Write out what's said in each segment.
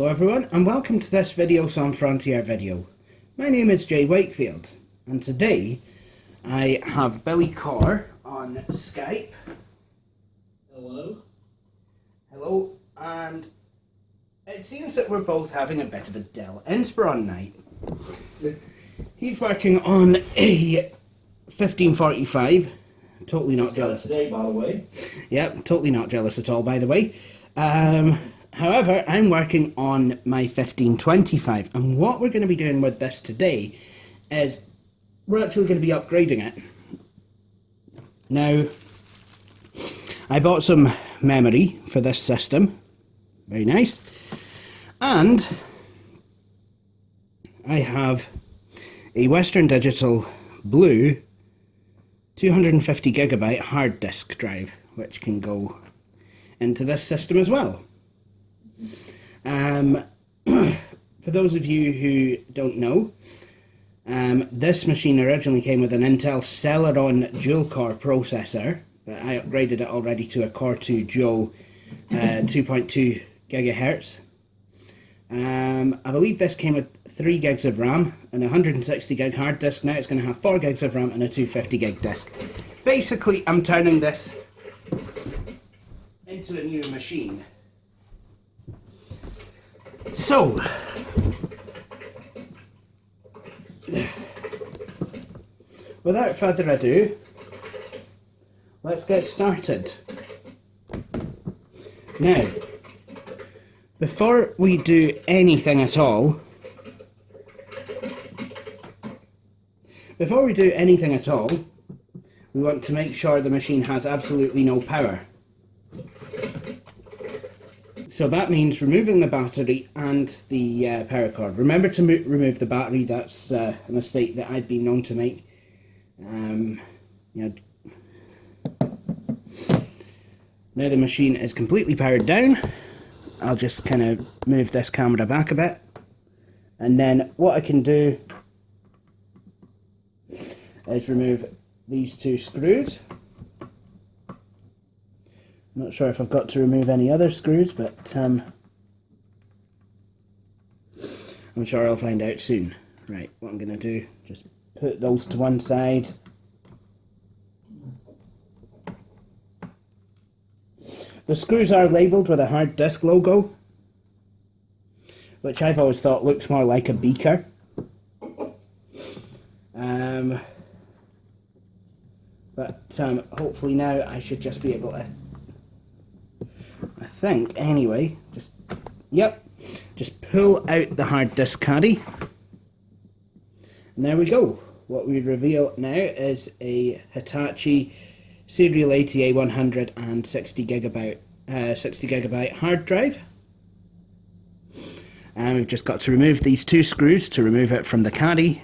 Hello everyone and welcome to this Video Sans Frontier video. My name is Jay Wakefield and today I have Billy Coore on Skype. Hello. Hello, and it seems that we're both having a bit of a Dell Inspiron night. He's working on a 1545. Totally not jealous. Today, by the way. Yep, totally not jealous at all, by the way. However, I'm working on my 1525, and what we're going to be doing with this today is we're actually going to be upgrading it. Now, I bought some memory for this system. Very nice. And I have a Western Digital Blue 250 gigabyte hard disk drive, which can go into this system as well. For those of you who don't know, this machine originally came with an Intel Celeron dual-core processor, but I upgraded it already to a Core 2 Duo 2.2 gigahertz. I believe this came with 3 gigs of RAM and a 160 gig hard disk. Now it's going to have 4 gigs of RAM and a 250 gig disk. Basically, I'm turning this into a new machine. So, without further ado, let's get started. Now, before we do anything at all, we want to make sure the machine has absolutely no power. So that means removing the battery and the power cord. Remember to remove the battery. That's a mistake that I've been known to make. Now the machine is completely powered down. I'll just kind of move this camera back a bit. And then what I can do is remove these 2 screws. I'm not sure if I've got to remove any other screws, but I'm sure I'll find out soon. Right, what I'm going to do, just put those to one side. The screws are labelled with a hard disk logo, which I've always thought looks more like a beaker. But hopefully now I should just be able to, I think anyway, just pull out the hard disk caddy. And there we go. What we reveal now is a Hitachi Serial a.k.a. 160 gigabyte hard drive. And we've just got to remove these 2 screws to remove it from the caddy.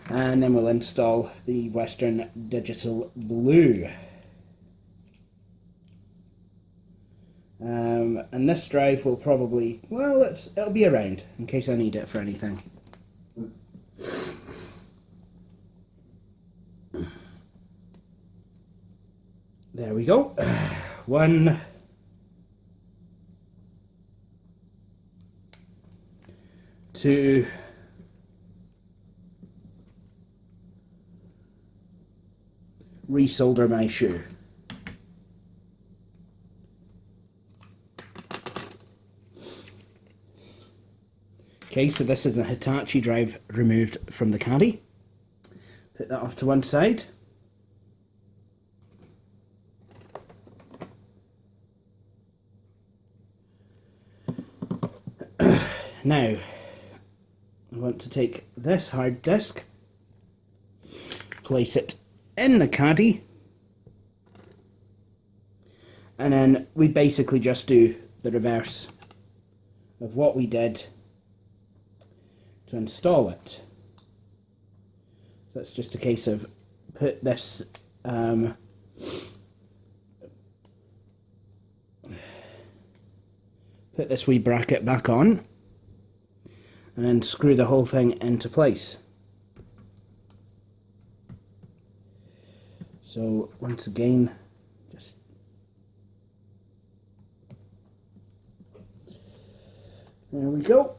And then we'll install the Western Digital Blue. And this drive will probably, well, it'll be around in case I need it for anything. There we go. 1, 2, resolder my shoe. Okay, so this is a Hitachi drive removed from the caddy. Put that off to one side. Now, I want to take this hard disk, place it in the caddy, and then we basically just do the reverse of what we did to install it. So it's just a case of put this wee bracket back on and then screw the whole thing into place. So once again, just There we go.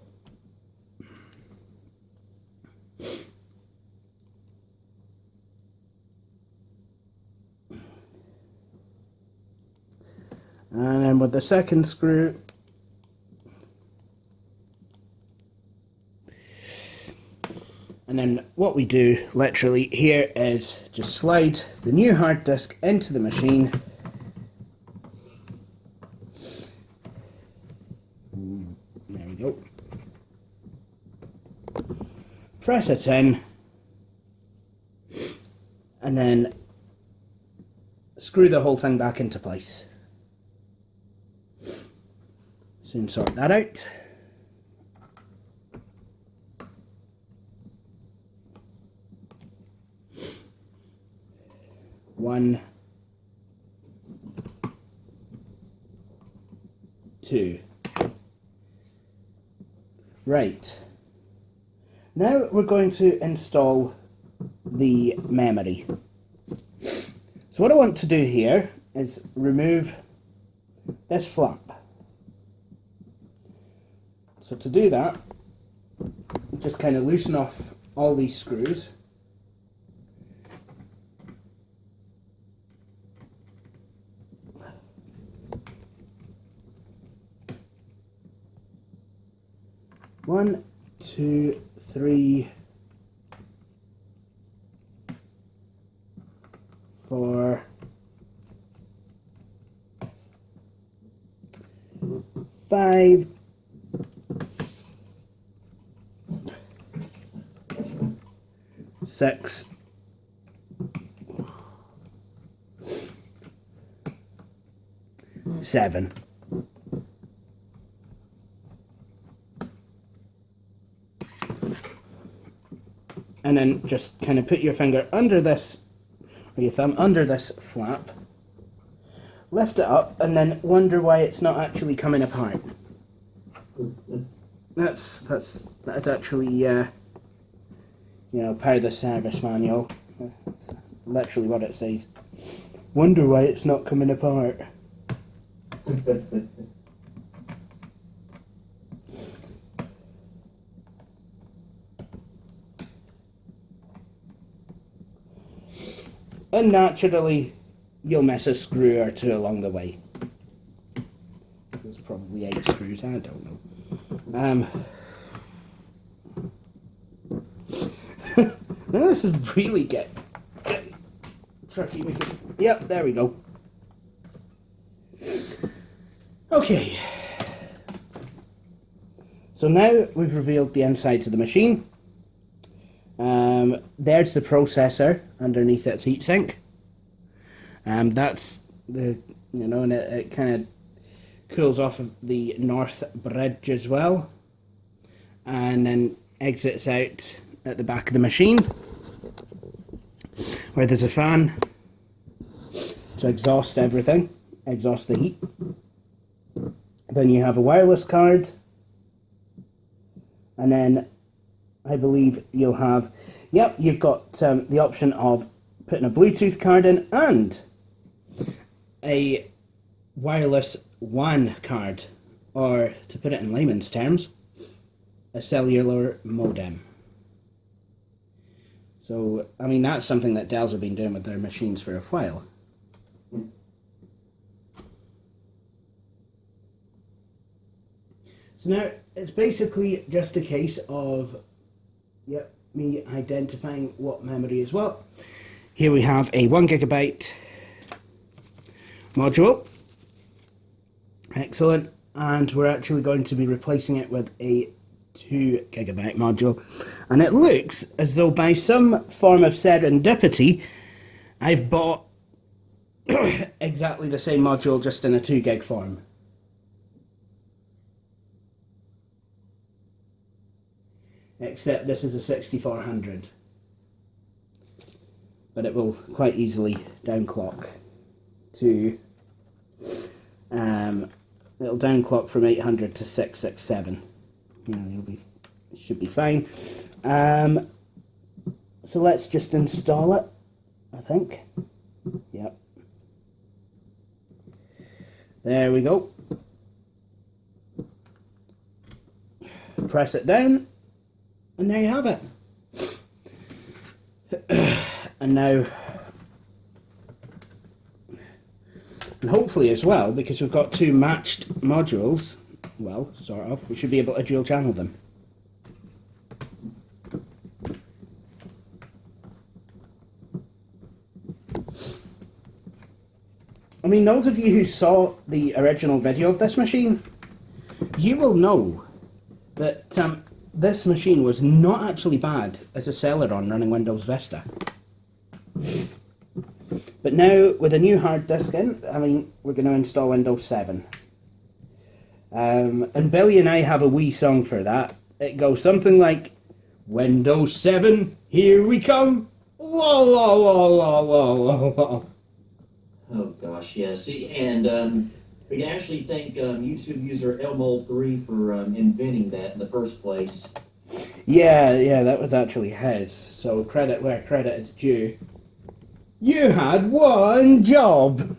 And then with the second screw, and then what we do literally here is just slide the new hard disk into the machine. There we go. Press it in, and then screw the whole thing back into place. Soon sort that out. One, two. Right. Now we're going to install the memory. So what I want to do here is remove this flap. So to do that, just kind of loosen off all these screws. One, two, three, four, five, six, seven. And then just kind of put your finger under this, or your thumb under this flap, lift it up, and then wonder why it's not actually coming apart. That is actually, you know, part of the service manual. That's literally what it says. Wonder why it's not coming apart. And naturally, you'll miss a screw or two along the way. There's probably 8 screws, I don't know. Now this is really getting tricky. Yep, there we go. Okay. So now we've revealed the insides of the machine. There's the processor underneath its heatsink. That's the, you know, and it kind of cools off of the north bridge as well, and then exits out at the back of the machine where there's a fan to exhaust everything, exhaust the heat. Then you have a wireless card, and then I believe you'll have, yep, you've got the option of putting a Bluetooth card in and a wireless WAN card, or to put it in layman's terms, a cellular modem. So, I mean, that's something that Dell's have been doing with their machines for a while. So now, it's basically just a case of, yep, me identifying what memory as well. Here we have a 1GB module. Excellent. And we're actually going to be replacing it with a 2GB module. And it looks as though by some form of serendipity, I've bought exactly the same module, just in a 2GB form. Except this is a 6400. But it will quite easily downclock to, it'll downclock from 800 to 667. You know, it should be fine. So let's just install it, I think. Yep. There we go. press it down, and there you have it. And now, and hopefully as well, because we've got two matched modules, well, sort of, we should be able to dual channel them. I mean, those of you who saw the original video of this machine, you will know that this machine was not actually bad as a Celeron running Windows Vista. But now, with a new hard disk in, I mean, we're going to install Windows 7. And Billy and I have a wee song for that. It goes something like, Windows 7, here we come! La la la la la la la. Oh gosh, yeah. See, and we can actually thank YouTube user Elmold3 for inventing that in the first place. Yeah, that was actually his. So credit where credit is due. You had one job!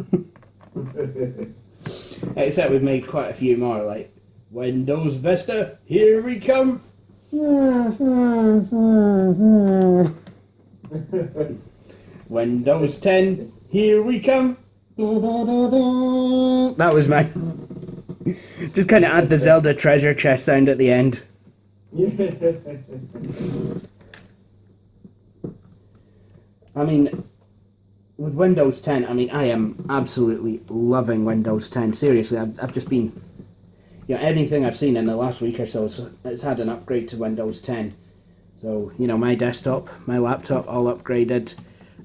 Except we've made quite a few more, like Windows Vista, here we come! Windows 10, here we come! That was mine. Just kind of add the Zelda treasure chest sound at the end. I mean, with Windows 10, I mean, I am absolutely loving Windows 10. Seriously, I've just been, you know, anything I've seen in the last week or so, it's had an upgrade to Windows 10. So, you know, my desktop, my laptop, all upgraded.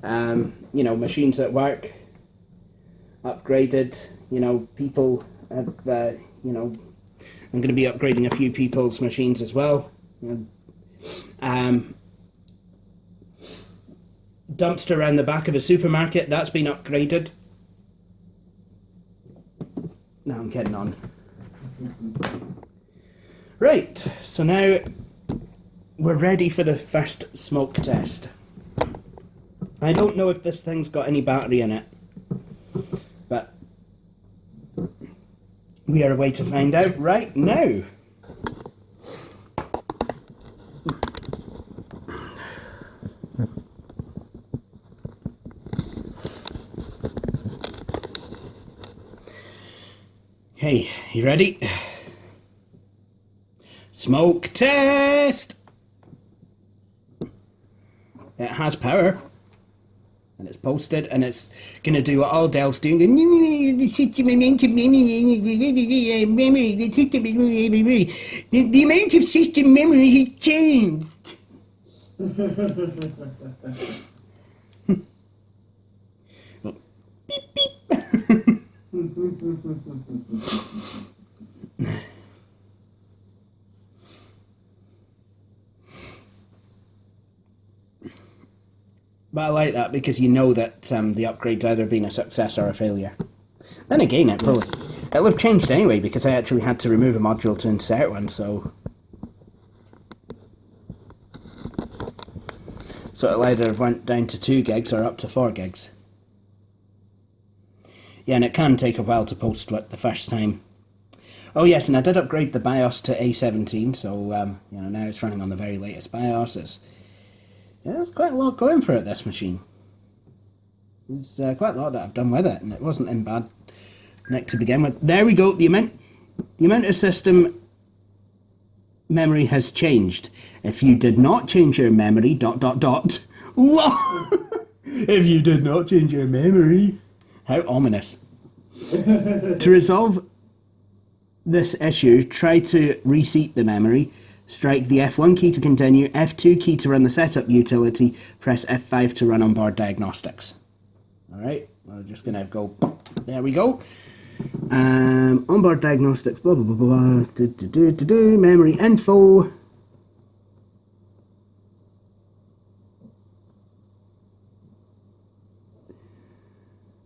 You know, machines at work, upgraded. You know, people have, you know, I'm going to be upgrading a few people's machines as well. Dumpster around the back of a supermarket, that's been upgraded. No, I'm kidding on. Right, so now we're ready for the first smoke test. I don't know if this thing's got any battery in it, but we are away to find out right now. Okay, you ready? Smoke test! It has power. And it's posted, and it's going to do what all Dell's doing. The system amount of memory, the system memory, the amount of system memory has changed. Beep, beep. But I like that because you know that the upgrade's either been a success or a failure. Then again, it'll have changed anyway because I actually had to remove a module to insert one, so it'll either have went down to 2 gigs or up to 4 gigs. Yeah, and it can take a while to post it the first time. Oh yes, and I did upgrade the BIOS to A17, so you know, now it's running on the very latest BIOS. There's quite a lot going for it, this machine. There's quite a lot that I've done with it, and it wasn't in bad nick to begin with. There we go. The amount of system memory has changed. If you did not change your memory, ... If you did not change your memory. How ominous. To resolve this issue, try to reseat the memory. Strike the F1 key to continue, F2 key to run the setup utility, press F5 to run Onboard Diagnostics. Alright, we're just going to go, there we go. Onboard Diagnostics, blah blah blah blah, memory info.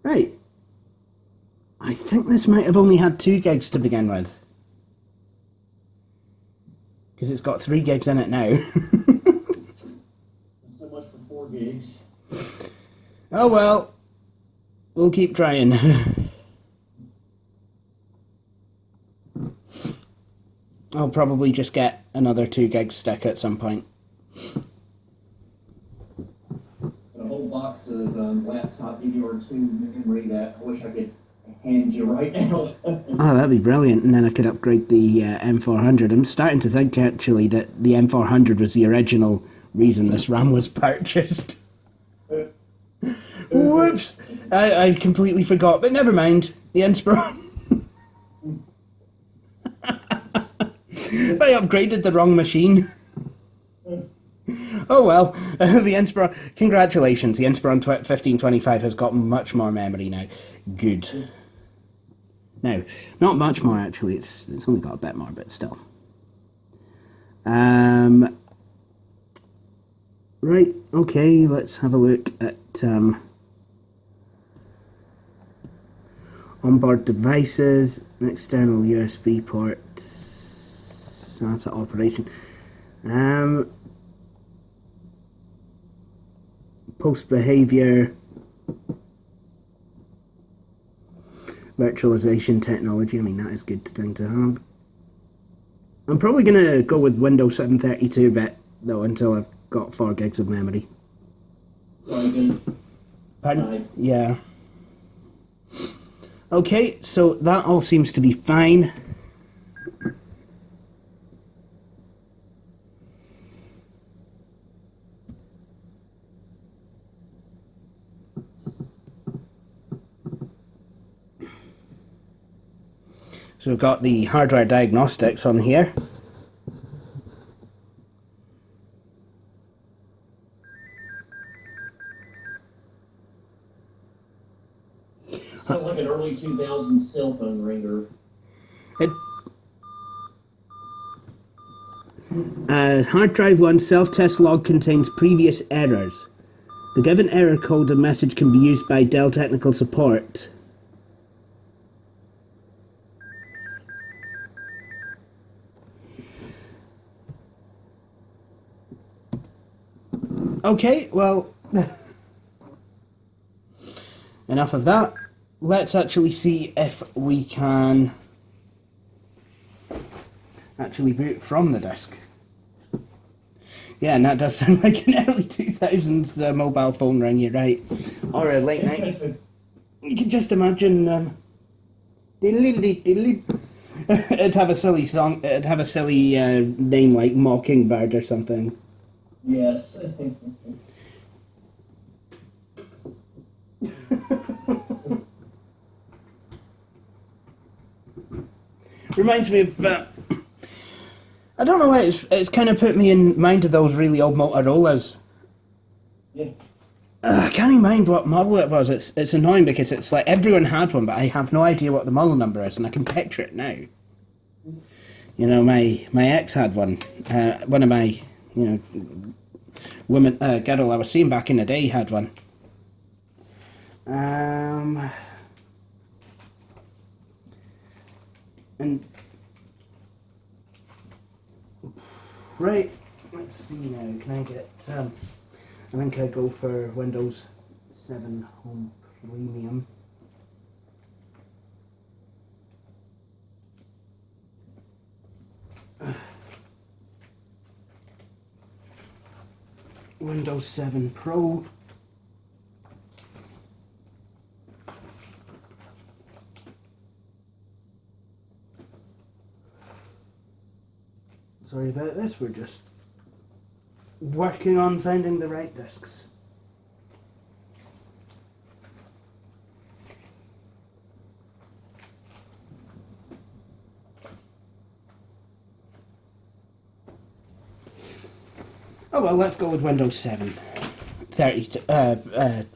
Right. I think this might have only had 2 gigs to begin with. Because it's got 3 gigs in it now. So much for 4 gigs. Oh well. We'll keep trying. I'll probably just get another 2 gig stick at some point. A whole box of laptop DDR2 memory that I wish I could hand you right now. Oh, that'd be brilliant, and then I could upgrade the M400. I'm starting to think, actually, that the M400 was the original reason this RAM was purchased. Whoops! I completely forgot, but never mind. The Inspiron. I upgraded the wrong machine. Oh well, the Inspiron. Congratulations, the Inspiron 1525 has got much more memory now. Good. No, not much more actually. It's only got a bit more, but still. Right. Okay. Let's have a look at onboard devices, external USB ports. SATA operation. Post behavior. Virtualization technology. I mean, that is a good thing to have. I'm probably going to go with Windows 7 32-bit, though, until I've got 4 gigs of memory. Pardon? Yeah. Okay, so that all seems to be fine. So we've got the hardware diagnostics on here. Sounds like an early 2000s cell phone ringer. Hard drive 1 self-test log contains previous errors. The given error code and message can be used by Dell technical support. Okay, well, enough of that. Let's actually see if we can actually boot from the disk. Yeah, and that does sound like an early 2000s mobile phone ring, you're right. Or a late 90s. You can just imagine... it'd have a silly song, it'd have a silly name like Mockingbird or something. Yes. Reminds me of... I don't know why it's kind of put me in mind of those really old Motorola's. Yeah. I can't even mind what model it was. It's annoying because it's like everyone had one, but I have no idea what the model number is, and I can picture it now. You know, my ex had one. One of my, you know, girl I was seeing back in the day had one. And right, let's see now. Can I get? I think I go for Windows 7 Home Premium. Windows 7 Pro. Sorry about this, we're just working on finding the right discs. Oh well, let's go with Windows 7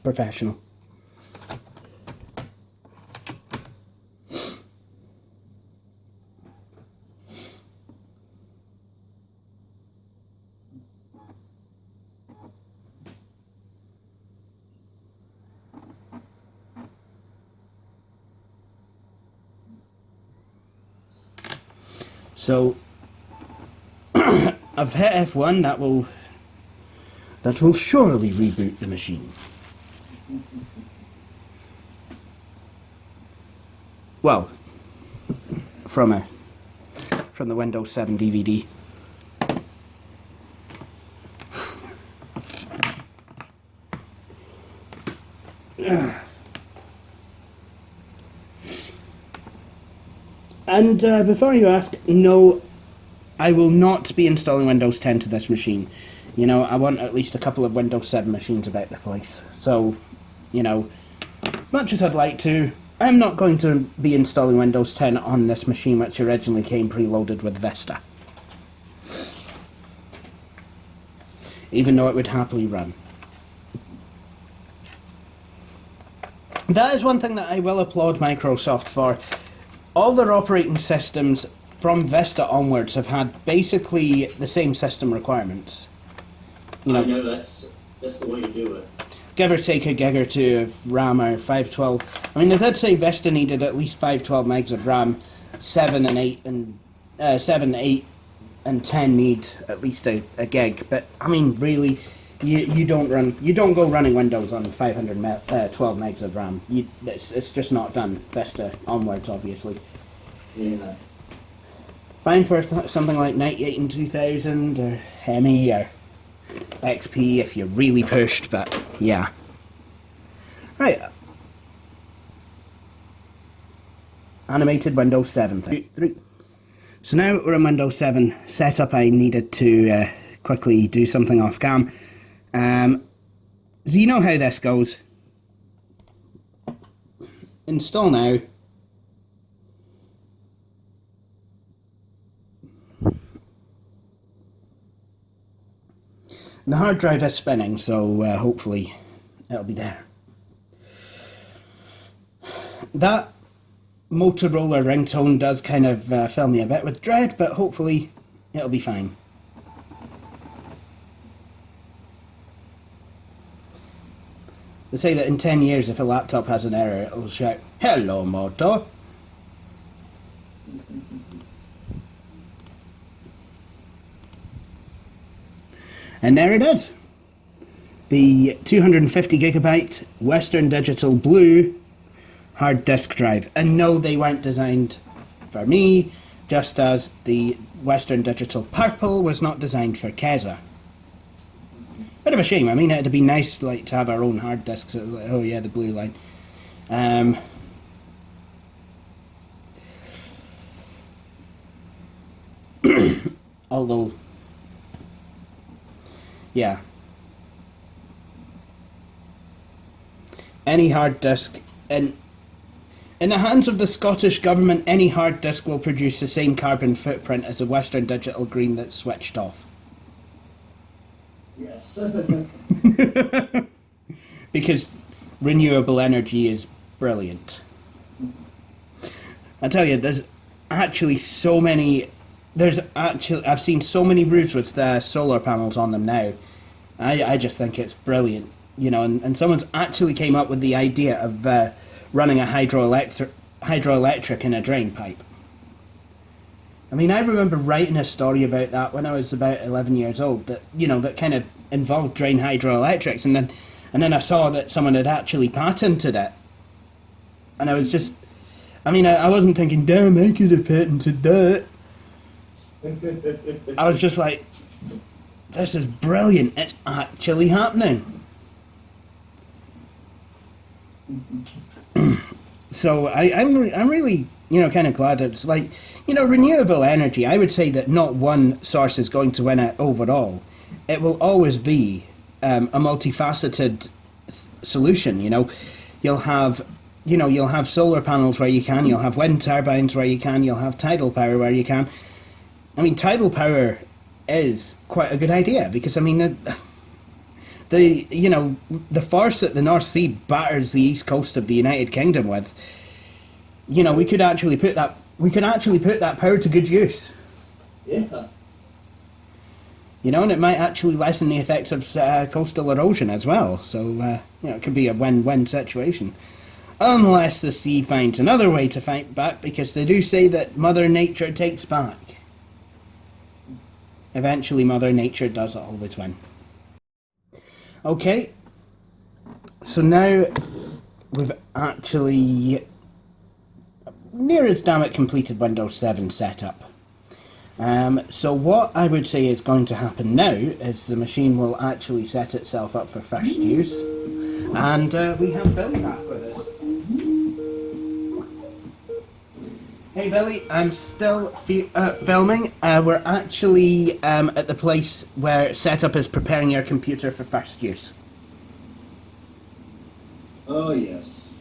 Professional. So I've hit F1. That will surely reboot the machine. Well, from from the Windows 7 DVD. And before you ask, no, I will not be installing Windows 10 to this machine. You know, I want at least a couple of Windows 7 machines about the place. So, you know, much as I'd like to, I'm not going to be installing Windows 10 on this machine, which originally came preloaded with Vista. Even though it would happily run. That is one thing that I will applaud Microsoft for. All their operating systems from Vista onwards have had basically the same system requirements. You know, I know that's the way to do it. Give or take a gig or two of RAM or 512. I mean, they did say Vista needed at least 512 megs of RAM. 7 and 8 and 10 need at least a gig. But I mean, really, you don't go running Windows on 512 megs of RAM. It's just not done. Vista onwards, obviously. Yeah. Fine for something like 98 and 2000 or ME or XP if you're really pushed, but yeah. Right. Animated Windows 7. 3. So now we're in Windows 7 setup. I needed to quickly do something off cam. So you know how this goes. Install now. The hard drive is spinning, so hopefully it'll be there. That Motorola ringtone does kind of fill me a bit with dread, but hopefully it'll be fine. They say that in 10 years, if a laptop has an error, it'll shout, "Hello, Moto." And there it is. The 250 gigabyte Western Digital Blue hard disk drive. And no, they weren't designed for me, just as the Western Digital Purple was not designed for Keza. Bit of a shame. I mean, it'd be nice like to have our own hard disks. Oh yeah, the blue line. Although, yeah, any hard disk in the hands of the Scottish Government, any hard disk will produce the same carbon footprint as a Western Digital Green that's switched off. Yes. Because renewable energy is brilliant. I tell you, there's actually so many. I've seen so many roofs with solar panels on them now. I just think it's brilliant, you know. And someone's actually came up with the idea of running a hydroelectric in a drain pipe. I mean, I remember writing a story about that when I was about 11 years old. That kind of involved drain hydroelectrics, and then I saw that someone had actually patented it, and I was just, I mean, I wasn't thinking, damn, I could have patented that. I was just like, this is brilliant. It's actually happening. So I'm really, you know, kind of glad it's like, you know, renewable energy. I would say that not one source is going to win it overall. It will always be a multifaceted solution. You know, you'll have solar panels where you can. You'll have wind turbines where you can. You'll have tidal power where you can. I mean, tidal power is quite a good idea because, I mean, the force that the North Sea batters the east coast of the United Kingdom with, you know, we could actually put that power to good use. Yeah. You know, and it might actually lessen the effects of coastal erosion as well. So, you know, it could be a win-win situation. Unless the sea finds another way to fight back, because they do say that Mother Nature takes back. Eventually, Mother Nature does always win. Okay, so now we've actually near as damn it completed Windows 7 setup. So what I would say is going to happen now is the machine will actually set itself up for first use, and we have Billy back with us. Hey Billy, I'm still filming. We're actually at the place where setup is preparing your computer for first use. Oh yes.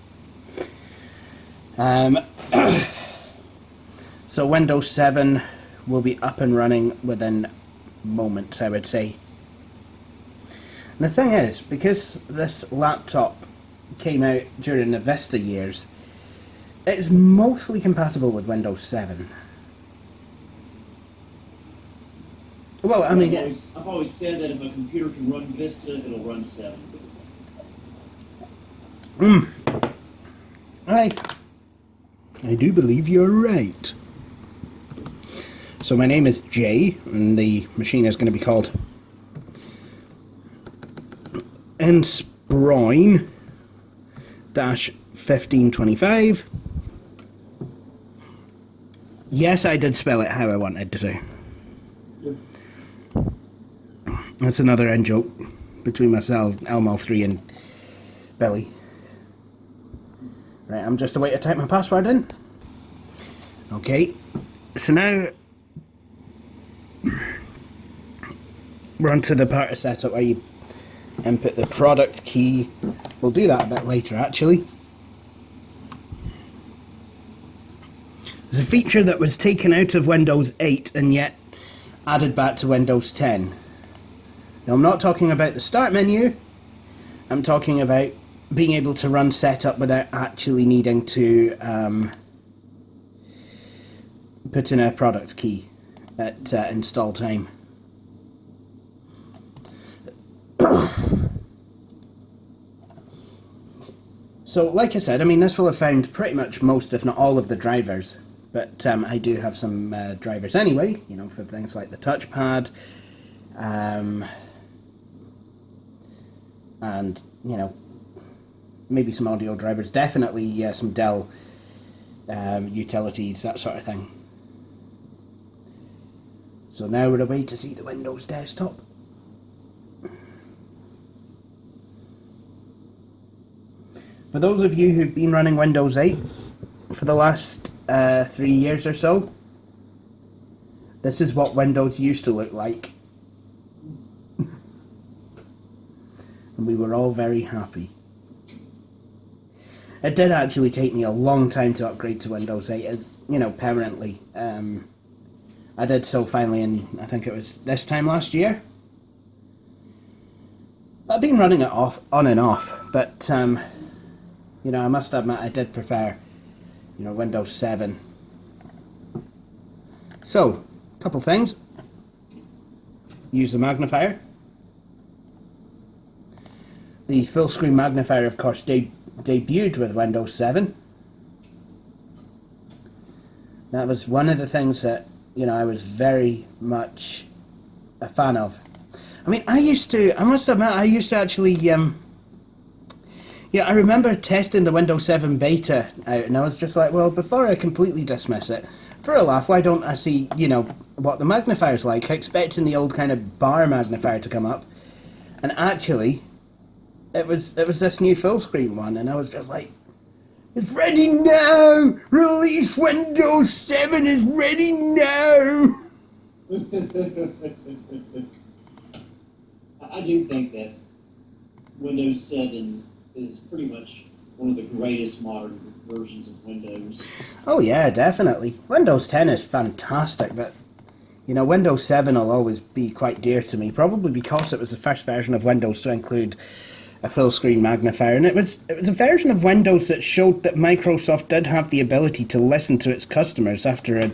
So Windows 7 will be up and running within moments, I would say. And the thing is, because this laptop came out during the Vista years, it's mostly compatible with Windows 7. Well, I mean, I've always said that if a computer can run Vista, it'll run 7. I do believe you're right. So my name is Jay, and the machine is going to be called Inspiron 1525. Yes, I did spell it how I wanted to. That's another in joke between myself, LML3 and Billy. Right, I'm just away to type my password in. Okay, so now we're onto the part of setup where you input the product key. We'll do that a bit later, actually. There's a feature that was taken out of Windows 8 and yet added back to Windows 10. Now, I'm not talking about the start menu. I'm talking about being able to run setup without actually needing to put in a product key at install time. So, like I said, I mean, this will have found pretty much most, if not all, of the drivers. But I do have some drivers anyway, you know, for things like the touchpad, and, you know, maybe some audio drivers, definitely some Dell utilities, that sort of thing. So now we're away to see the Windows desktop. For those of you who've been running Windows 8 for the last 3 years or so, this is what Windows used to look like. And we were all very happy. It did actually take me a long time to upgrade to Windows 8, as, you know, permanently. I did so finally in, I think it was this time last year. I've been running it on and off, but you know, I must admit I did prefer, you know, Windows 7. So, a couple things. Use the magnifier. The full screen magnifier, of course, debuted with Windows 7. That was one of the things that, you know, I was very much a fan of. I mean, I must admit, I used to actually, yeah, I remember testing the Windows 7 beta out, and I was just like, well, before I completely dismiss it, for a laugh, why don't I see, you know, what the magnifier's like, expecting the old kind of bar magnifier to come up, and actually, it was this new full screen one, and I was just like, it's ready now! Release Windows 7 is ready now! I do think that Windows 7 is pretty much one of the greatest modern versions of Windows. Oh yeah, definitely. Windows 10 is fantastic, but, you know, Windows 7 will always be quite dear to me, probably because it was the first version of Windows to include a full screen magnifier, and it was a version of Windows that showed that Microsoft did have the ability to listen to its customers after a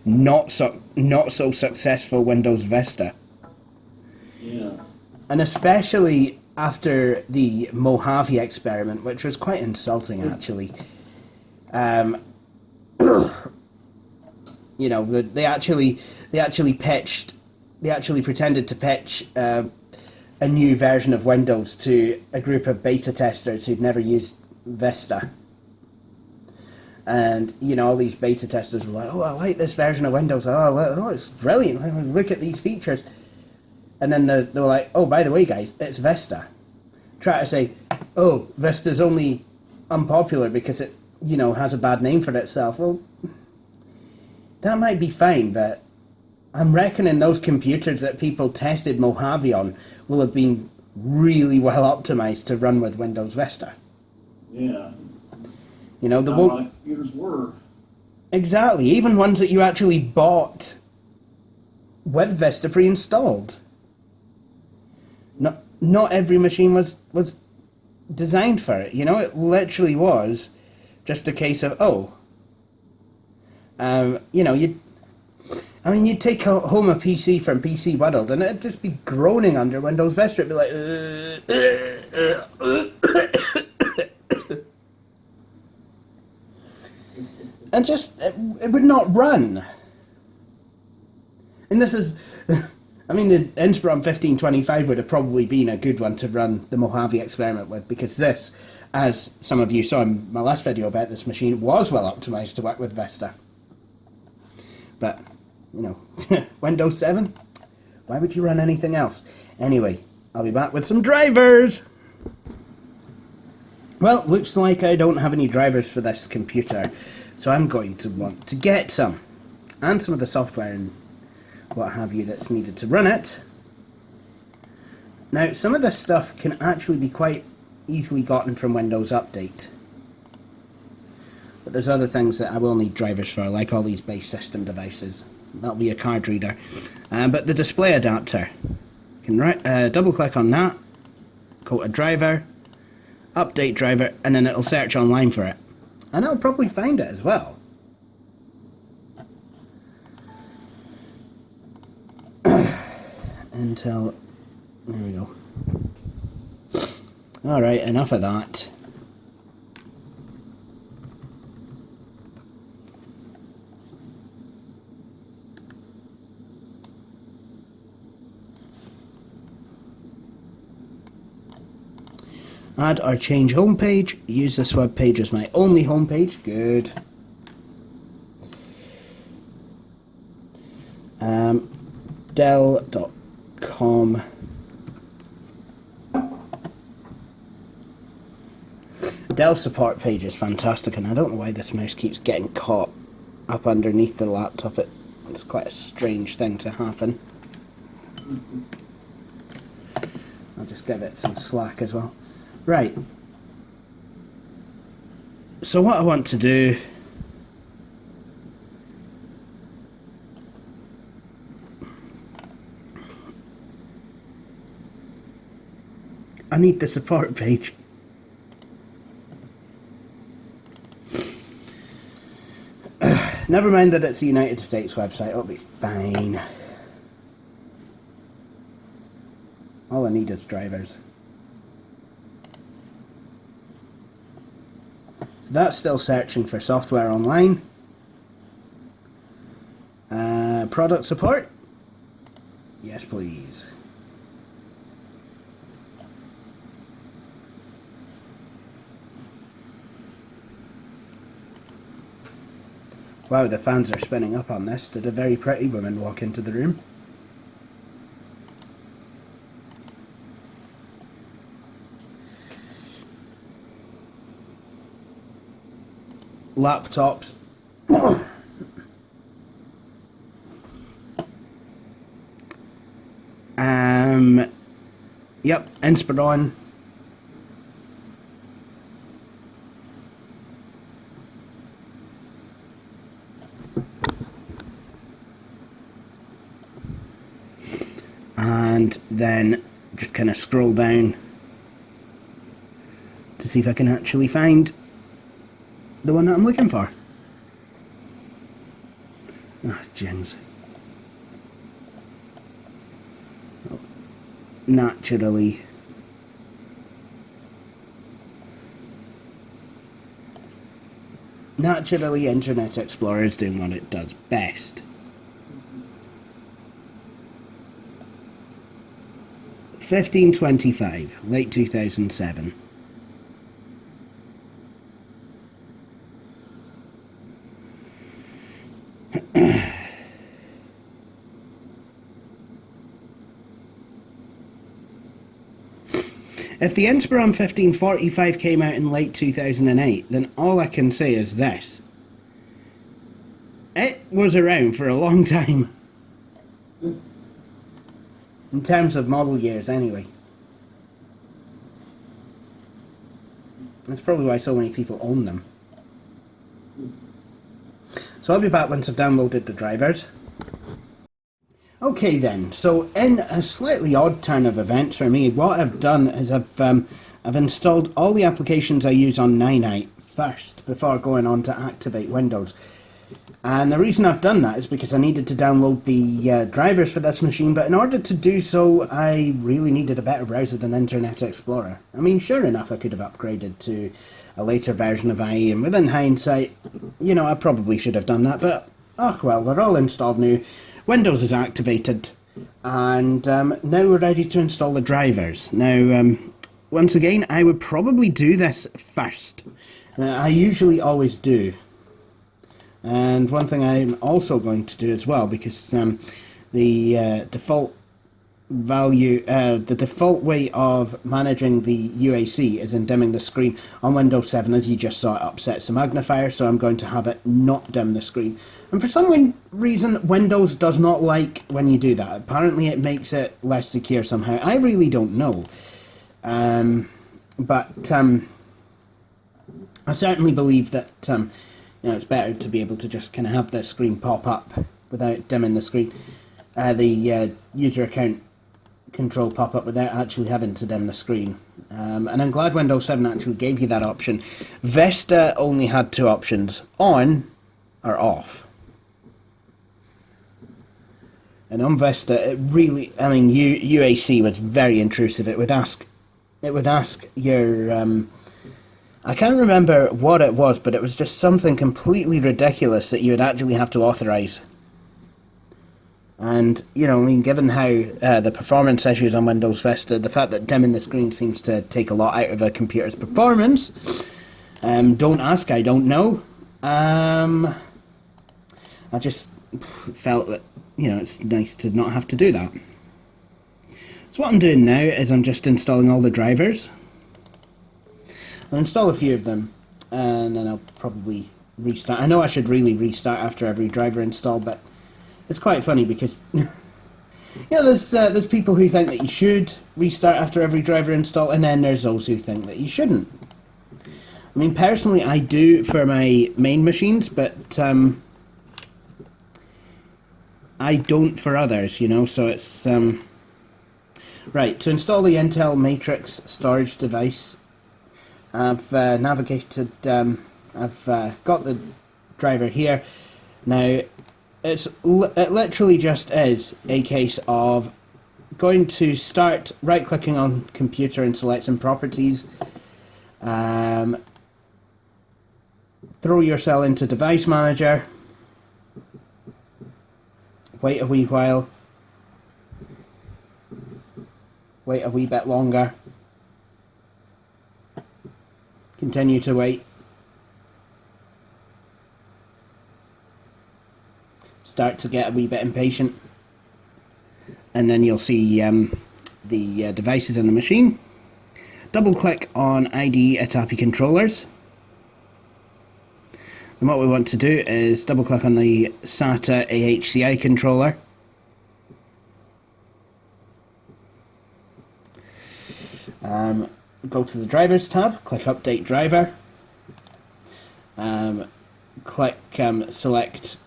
not so successful Windows Vista. Yeah. And especially after the Mojave experiment, which was quite insulting, actually. You know, they actually pretended to pitch a new version of Windows to a group of beta testers who'd never used Vista. And, you know, all these beta testers were like, oh, I like this version of Windows. Oh, it's brilliant. Look at these features. And then they were like, oh, by the way, guys, it's Vista. Try to say, oh, Vista's only unpopular because it, you know, has a bad name for itself. Well, that might be fine, but I'm reckoning those computers that people tested Mojave on will have been really well optimized to run with Windows Vista. Yeah. You know, Not a lot of computers were. Exactly, even ones that you actually bought with Vista pre-installed. Not every machine was designed for it. You know, it literally was just a case of, you know, you'd take home a PC from PC World and it'd just be groaning under Windows Vista. It'd be like, and just, it would not run. And this is, I mean, the Inspiron 1525 would have probably been a good one to run the Mojave experiment with, because this, as some of you saw in my last video about this machine, was well optimized to work with Vista. But, you know, Windows 7, why would you run anything else? Anyway, I'll be back with some drivers. Well, looks like I don't have any drivers for this computer, so I'm going to want to get some, and some of the software and what have you that's needed to run it. Now, some of this stuff can actually be quite easily gotten from Windows Update, but there's other things that I will need drivers for, like all these base system devices. That'll be a card reader. But the display adapter, you can double click on that, go to driver, update driver, and then it'll search online for it. And it'll probably find it as well. Until, there we go. Alright, enough of that. Add or change homepage. Use this web page as my only homepage. Good. Dell.com. Dell support page is fantastic, and I don't know why this mouse keeps getting caught up underneath the laptop. It's quite a strange thing to happen. I'll just give it some slack as well. Right. So what I want to do, I need the support page. Never mind that it's a United States website, it'll be fine. All I need is drivers. So that's still searching for software online. Product support? Yes, please. Wow, the fans are spinning up on this. Did a very pretty woman walk into the room? Laptops. Yep, Inspiron. And then just kind of scroll down to see if I can actually find the one that I'm looking for. Ah, Jings. Oh, naturally. Naturally, Internet Explorer is doing what it does best. 1525, late 2007. If the Inspiron 1545 came out in late 2008, then all I can say is this. It was around for a long time. In terms of model years, anyway. That's probably why so many people own them. So I'll be back once I've downloaded the drivers. Okay then, so in a slightly odd turn of events for me, what I've done is I've installed all the applications I use on Ninite first before going on to activate Windows. And the reason I've done that is because I needed to download the drivers for this machine, but in order to do so, I really needed a better browser than Internet Explorer. I mean, sure enough, I could have upgraded to a later version of IE, and within hindsight, you know, I probably should have done that, but, oh well, they're all installed now. Windows is activated, and now we're ready to install the drivers. Now, once again, I would probably do this first. I usually always do. And one thing I'm also going to do as well, because the default value, the default way of managing the UAC is in dimming the screen. On Windows 7, as you just saw, it upsets the magnifier, so I'm going to have it not dim the screen. And for some reason, Windows does not like when you do that. Apparently it makes it less secure somehow. I really don't know. But I certainly believe that you know, it's better to be able to just kind of have the screen pop up without dimming the screen. The user account control pop up without actually having to dim the screen. And I'm glad Windows 7 actually gave you that option. Vista only had two options, on or off. And on Vista, it really, I mean, UAC was very intrusive. It would ask your, I can't remember what it was, but it was just something completely ridiculous that you would actually have to authorize. And, you know, I mean, given how the performance issues on Windows Vista, the fact that dimming the screen seems to take a lot out of a computer's performance, don't ask, I don't know. I just felt that, you know, it's nice to not have to do that. So what I'm doing now is I'm just installing all the drivers. I'll install a few of them, and then I'll probably restart. I know I should really restart after every driver install, but it's quite funny because you know, there's people who think that you should restart after every driver install, and then there's those who think that you shouldn't. I mean, personally, I do for my main machines, but I don't for others, you know, so it's... Right, to install the Intel Matrix storage device, I've navigated, I've got the driver here. Now, it literally just is a case of going to start right-clicking on computer and selecting properties, throw your cell into device manager, wait a wee while, wait a wee bit longer, continue to wait, start to get a wee bit impatient, and then you'll see the devices in the machine. Double click on ID ATAPI controllers, and what we want to do is double click on the SATA AHCI controller. Go to the drivers tab, click update driver, click select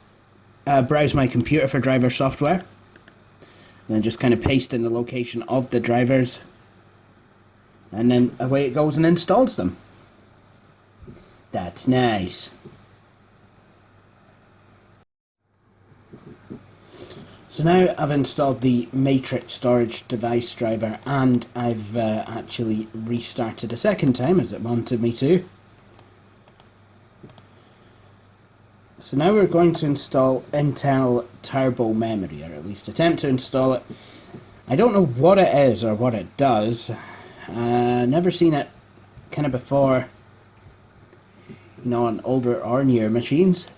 browse my computer for driver software, and then just kind of paste in the location of the drivers, and then away it goes and installs them. That's nice. So now I've installed the Matrix storage device driver, and I've actually restarted a second time as it wanted me to. So now we're going to install Intel Turbo Memory, or at least attempt to install it. I don't know what it is or what it does. Never seen it kind of before, you know, on older or newer machines.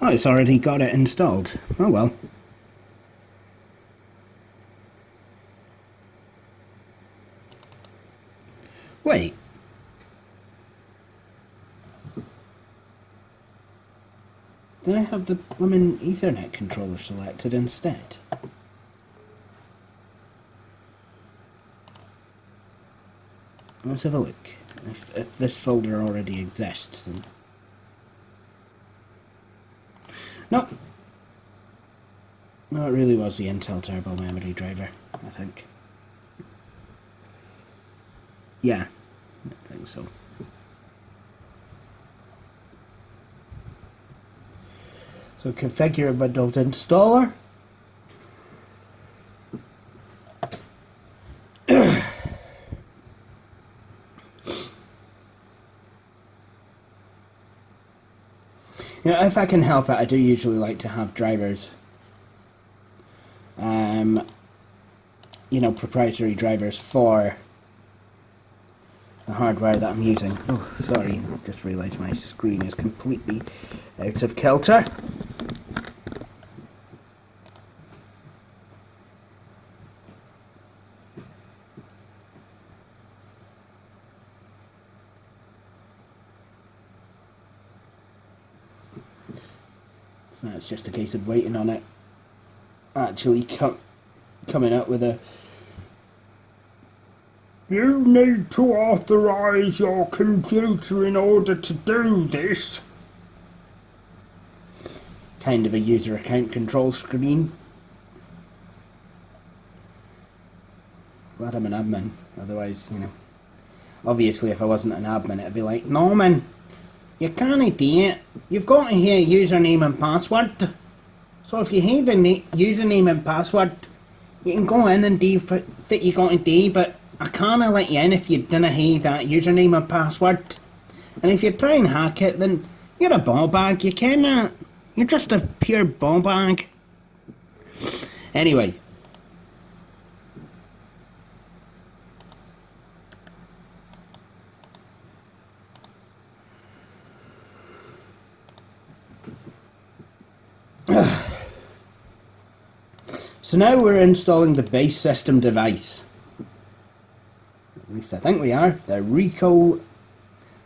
Oh, it's already got it installed. Oh well. Wait. Did I have the blooming Ethernet controller selected instead? Let's have a look. If this folder already exists, then... No. No, it really was the Intel Turbo Memory driver, I think. Yeah, I think so. So configure a Windows installer. You know, if I can help it, I do usually like to have drivers. You know, proprietary drivers for the hardware that I'm using. Oh, sorry, I just realised my screen is completely out of kilter. So it's just a case of waiting on it actually coming up with a "You need to authorize your computer in order to do this" kind of a user account control screen. Glad I'm an admin, otherwise, you know, obviously if I wasn't an admin it'd be like, "Norman, you can't do it. You've got to hear username and password. So if you hear the username and password, you can go in and do what you got to do, but I can't let you in if you didn't hear that username and password. And if you try and hack it, then you're a ball bag. You cannot. You're just a pure ball bag." Anyway. So now we're installing the base system device. At least I think we are. The Ricoh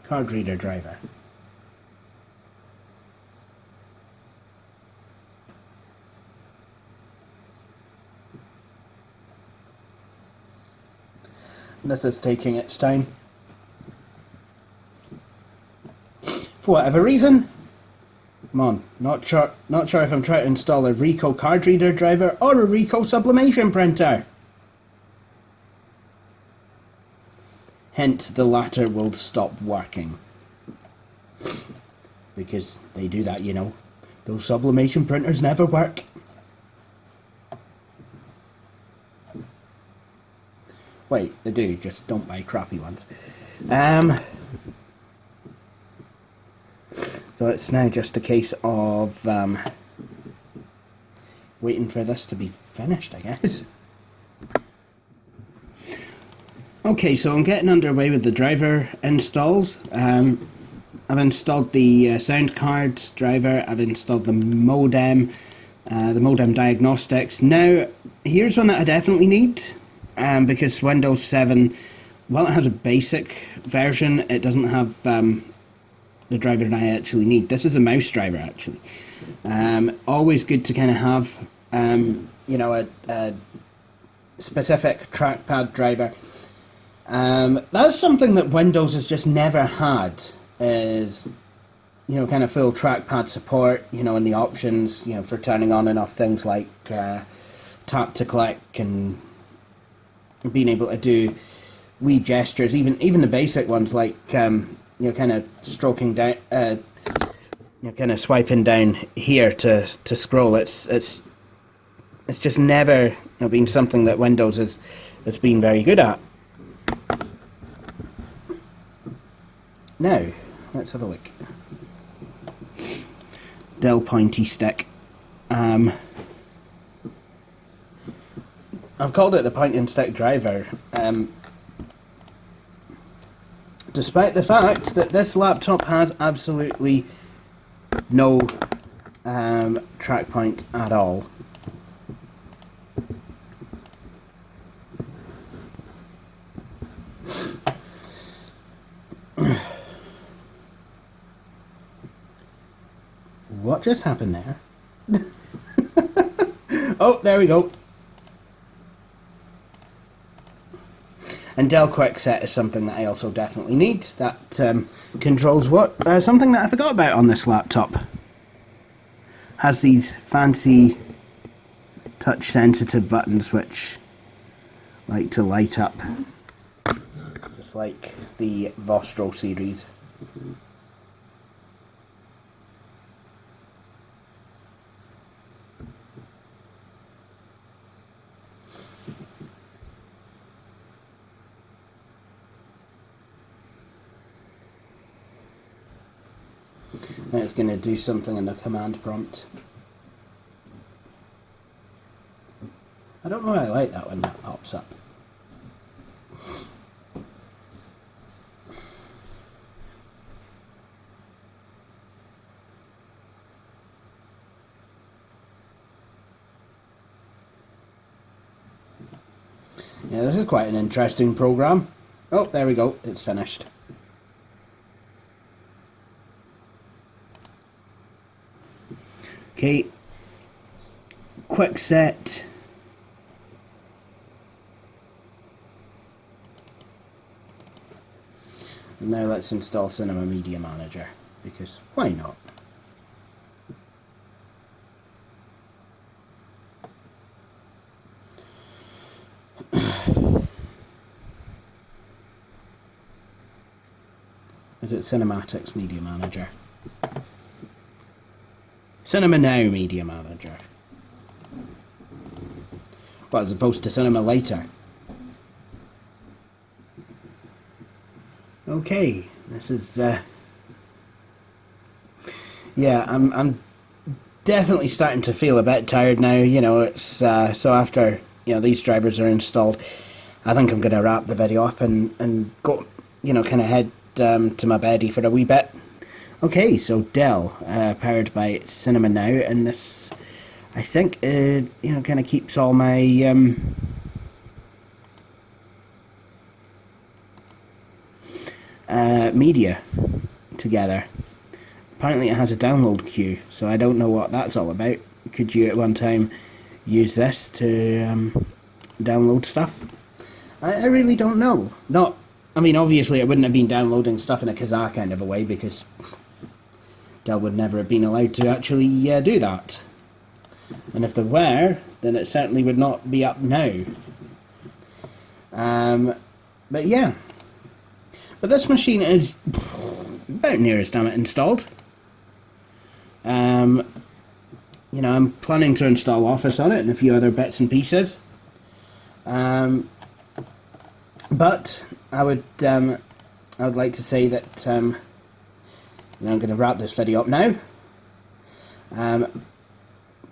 card reader driver. This is taking its time. For whatever reason. Come on, not sure if I'm trying to install a Ricoh card reader driver or a Ricoh sublimation printer. Hence, the latter will stop working. Because they do that, you know. Those sublimation printers never work. Wait, they do, just don't buy crappy ones. So it's now just a case of waiting for this to be finished, I guess. Okay, so I'm getting underway with the driver installs. I've installed the sound card driver, I've installed the modem Diagnostics. Now, here's one that I definitely need, because Windows 7, while it has a basic version, it doesn't have the driver that I actually need. This is a mouse driver, actually. Always good to kind of have, you know, a specific trackpad driver. That's something that Windows has just never had, is, you know, kind of full trackpad support, you know, in the options, you know, for turning on and off things like tap to click and being able to do wee gestures, even the basic ones like you know, kind of stroking down, you know, kind of swiping down here to scroll. It's just never, you know, been something that Windows has been very good at. Now, let's have a look. Dell pointy stick. I've called it the point and stick driver. Despite the fact that this laptop has absolutely no track point at all. What just happened there? Oh, there we go. And Dell Quickset is something that I also definitely need. That controls what? Something that I forgot about on this laptop. Has these fancy touch-sensitive buttons which like to light up, just like the Vostro series. Now it's going to do something in the command prompt. I don't know why I like that when that pops up. Yeah, this is quite an interesting program. Oh, there we go, it's finished. Okay, Quickset. And now let's install Cinema Media Manager, because why not? Is it Cinematics Media Manager? Cinema Now Media Manager. Well, as opposed to Cinema Later. Okay, this is yeah, I'm definitely starting to feel a bit tired now. You know, it's so after these drivers are installed, I think I'm gonna wrap the video up and go, kind of head to my beddie for a wee bit. Okay, so Dell, powered by Cinema Now, and this, I think, kind of keeps all my media together. Apparently it has a download queue, so I don't know what that's all about. Could you at one time use this to download stuff? I really don't know. I mean, obviously it wouldn't have been downloading stuff in a Kazaa kind of a way, because Dell would never have been allowed to actually do that. And if there were, then it certainly would not be up now. But yeah. But this machine is about near as damn it installed. I'm planning to install Office on it and a few other bits and pieces. But I would like to say that I'm going to wrap this video up now.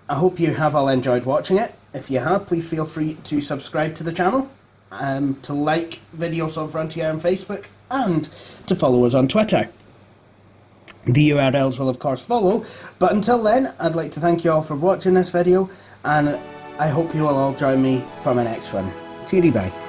I hope you have all enjoyed watching it. If you have, please feel free to subscribe to the channel, to like videos on Frontier on Facebook, and to follow us on Twitter. The URLs will of course follow, but until then, I'd like to thank you all for watching this video, and I hope you will all join me for my next one. Cheery bye.